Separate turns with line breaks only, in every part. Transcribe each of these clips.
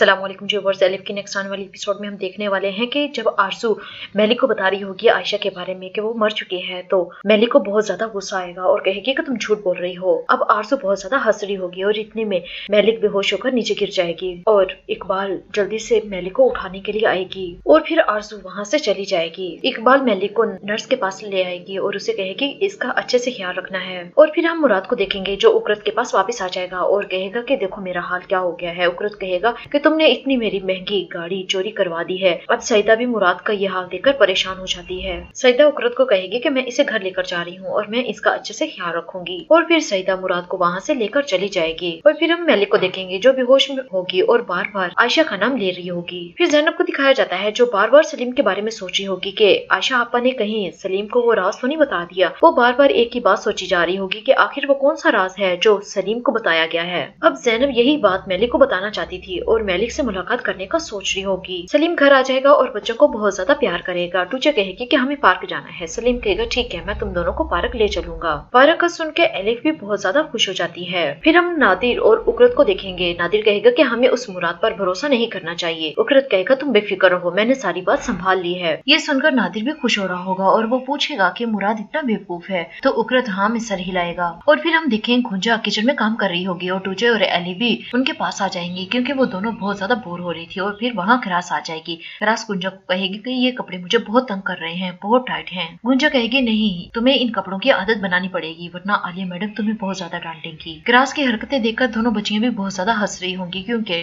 अस्सलामुअलैकुम viewers, elif की next आने वाली एपिसोड में हम देखने वाले हैं कि जब आरजू मेलिक को बता रही होगी आयशा के बारे में कि वो मर चुकी है, तो मेलिक को बहुत ज्यादा गुस्सा आएगा और कहेगी कि तुम झूठ बोल रही हो। अब आरजू बहुत ज्यादा हंस रही होगी और इतने में मेलिक बेहोश होकर नीचे गिर जाएगी और इकबाल जल्दी से मेलिक को उठाने के लिए आएगी और फिर आरजू वहाँ से चली जाएगी। इकबाल मेलिक को नर्स के पास ले आएगी और उसे कहेगी इसका अच्छे से ख्याल रखना है। और फिर हम मुराद को देखेंगे जो उकरत के पास वापस आ जाएगा और कहेगा कि देखो मेरा हाल क्या हो गया है। उकरत कहेगा कि तुमने इतनी मेरी महंगी गाड़ी चोरी करवा दी है। अब सईदा भी मुराद का यह हाल देखकर परेशान हो जाती है। सईदा उकरत को कहेगी कि मैं इसे घर लेकर जा रही हूँ और मैं इसका अच्छे से ख्याल रखूंगी। और फिर सईदा मुराद को वहाँ से लेकर चली जाएगी। और फिर हम मेलिक को देखेंगे जो बेहोश में होगी और बार बार आयशा का नाम ले रही होगी। फिर ज़ैनब को दिखाया जाता है जो बार बार सलीम के बारे में सोच रही होगी कि आयशा आपा ने कहीं सलीम को वो राज तो नहीं बता दिया। वो बार बार एक ही बात सोची जा रही होगी कि आखिर वो कौन सा राज है जो सलीम को बताया गया है। अब ज़ैनब यही बात मेलिक को बताना चाहती थी और मेलिक से मुलाकात करने का सोच रही होगी। सलीम घर आ जाएगा और बच्चों को बहुत ज्यादा प्यार करेगा। टूचे कहेगी कि हमें पार्क जाना है। सलीम कहेगा ठीक है, मैं तुम दोनों को पार्क ले चलूंगा। पार्क का सुन के एलिफ भी बहुत ज्यादा खुश हो जाती है। फिर हम नादिर और उकरत को देखेंगे। नादिर कहेगा कि हमें उस मुराद पर भरोसा नहीं करना चाहिए। उकरत कहेगा तुम बेफिक्र रहो, मैंने सारी बात संभाल ली है। ये सुनकर नादिर भी खुश हो रहा होगा और वो पूछेगा कि मुराद इतना बेवकूफ है, तो उकरत हाँ में सर हिलाएगा। और फिर हम देखेंगे गुंजा किचन में काम कर रही होगी और टूचे और एली भी उनके पास आ जाएंगी क्योंकि वो दोनों बहुत ज्यादा बोर हो रही थी। और फिर वहाँ क्रास आ जाएगी। क्रास गुंजा को कहेगी कि ये कपड़े मुझे बहुत तंग कर रहे हैं, बहुत टाइट हैं। गुंजा कहेगी नहीं, तुम्हें इन कपड़ों की आदत बनानी पड़ेगी वरना आलिया मैडम तुम्हें बहुत ज्यादा डांटेंगी। क्रास की हरकतें देखकर दोनों बच्चियां भी बहुत ज्यादा हंस रही होंगी क्योंकि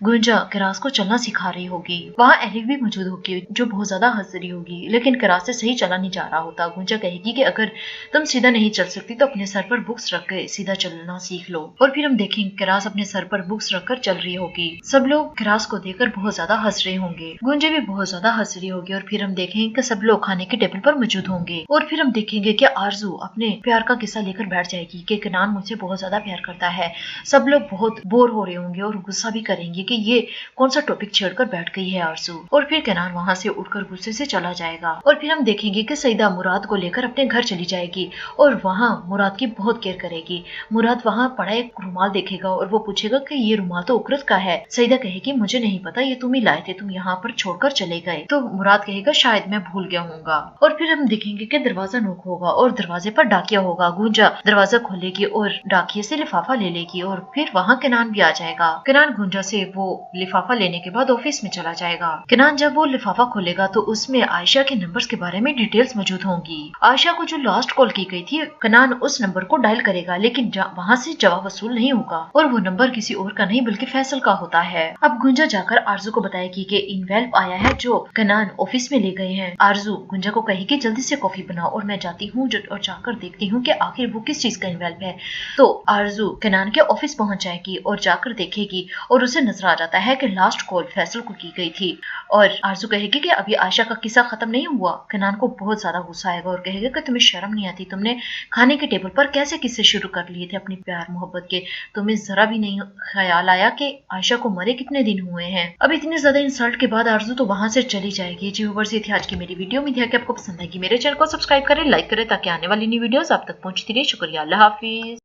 गुंजा क्रास को चलना सिखा रही होगी। वहाँ एलिफ भी मौजूद होगी जो बहुत ज्यादा हंस रही होगी, लेकिन क्रास से सही चला नहीं जा रहा होता। गुंजा कहेगी कि अगर तुम सीधा नहीं चल सकती तो अपने सर पर बुक्स रख कर सीधा चलना सीख लो। और फिर हम देखेंगे क्रास अपने सर पर बुक्स रखकर चल रही होगी। सब लोग क्रास को देखकर बहुत ज्यादा हंस रहे होंगे। गुंजे भी बहुत ज्यादा हंस रही होगी। और फिर हम देखेंगे कि सब लोग खाने के टेबल पर मौजूद होंगे। और फिर हम देखेंगे कि आरजू अपने प्यार का किस्सा लेकर बैठ जाएगी कि कनान मुझसे बहुत ज्यादा प्यार करता है। सब लोग बहुत बोर हो रहे होंगे और गुस्सा भी करेंगे कि ये कौन सा टॉपिक छेड़कर बैठ गई है आरजू। और फिर कनान वहाँ से उठकर गुस्से से चला जाएगा। और फिर हम देखेंगे कि सईदा मुराद को लेकर अपने घर चली जाएगी और वहाँ मुराद की बहुत केयर करेगी। मुराद वहाँ पड़ा एक रुमाल देखेगा और वो पूछेगा कि ये रुमाल तो उकरत का है। सईदा कहेगी मुझे नहीं पता, ये तुम ही लाए थे, तुम यहाँ पर छोड़कर चले गए। तो मुराद कहेगा शायद मैं भूल गया हूँगा। और फिर हम देखेंगे कि दरवाजा नोक होगा और दरवाजे पर डाकिया होगा। गुंजा दरवाजा खोलेगी और डाकिये से लिफाफा ले लेगी और फिर वहाँ कनान भी आ जाएगा। कनान गुंजा से वो लिफाफा लेने के बाद ऑफिस में चला जाएगा। कनान जब वो लिफाफा खोलेगा तो उसमें आयशा के नंबर्स के बारे में डिटेल्स मौजूद होंगी। आयशा को जो लास्ट कॉल की गई थी, कनान उस नंबर को डायल करेगा लेकिन वहाँ से जवाब वसूल नहीं होगा और वो नंबर किसी और का नहीं बल्कि फैसल का होता है। अब गुंजा जाकर आरजू को बताएगी कि इनवेल्व आया है जो कनान ऑफिस में ले गए हैं। आरजू गुंजा को कहेगी जल्दी से कॉफी बनाओ और मैं जाती हूँ और जाकर देखती हूँ कि आखिर वो किस चीज का इन्वेल्व है। तो आरजू कनान के ऑफिस पहुंच जाएगी और जाकर देखेगी और उसे नजर आ जाता है कि लास्ट कॉल फैसल को की गई थी। और आरजू कहेगी कि अभी आयशा का किस्सा खत्म नहीं हुआ। कनान को बहुत ज्यादा गुस्सा आएगा और कहेगा कि तुम्हें शर्म नहीं आती, तुमने खाने के टेबल पर कैसे किस्से शुरू कर लिए थे अपनी प्यार मोहब्बत के, तुम्हें जरा भी नहीं ख्याल आया कि आयशा को मरे कितने दिन हुए हैं। अब इतनी ज्यादा इंसल्ट के बाद आरजू तो वहां से चली जाएगी। जी व्यूअर्स, ये थी आज की मेरी वीडियो। उम्मीद है कि आपको पसंद आएगी। मेरे चैनल को सब्सक्राइब करें, लाइक करें ताकि आने वाली न्यू वीडियोस आप तक पहुंचती रहे। शुक्रिया, अल्लाह हाफिज।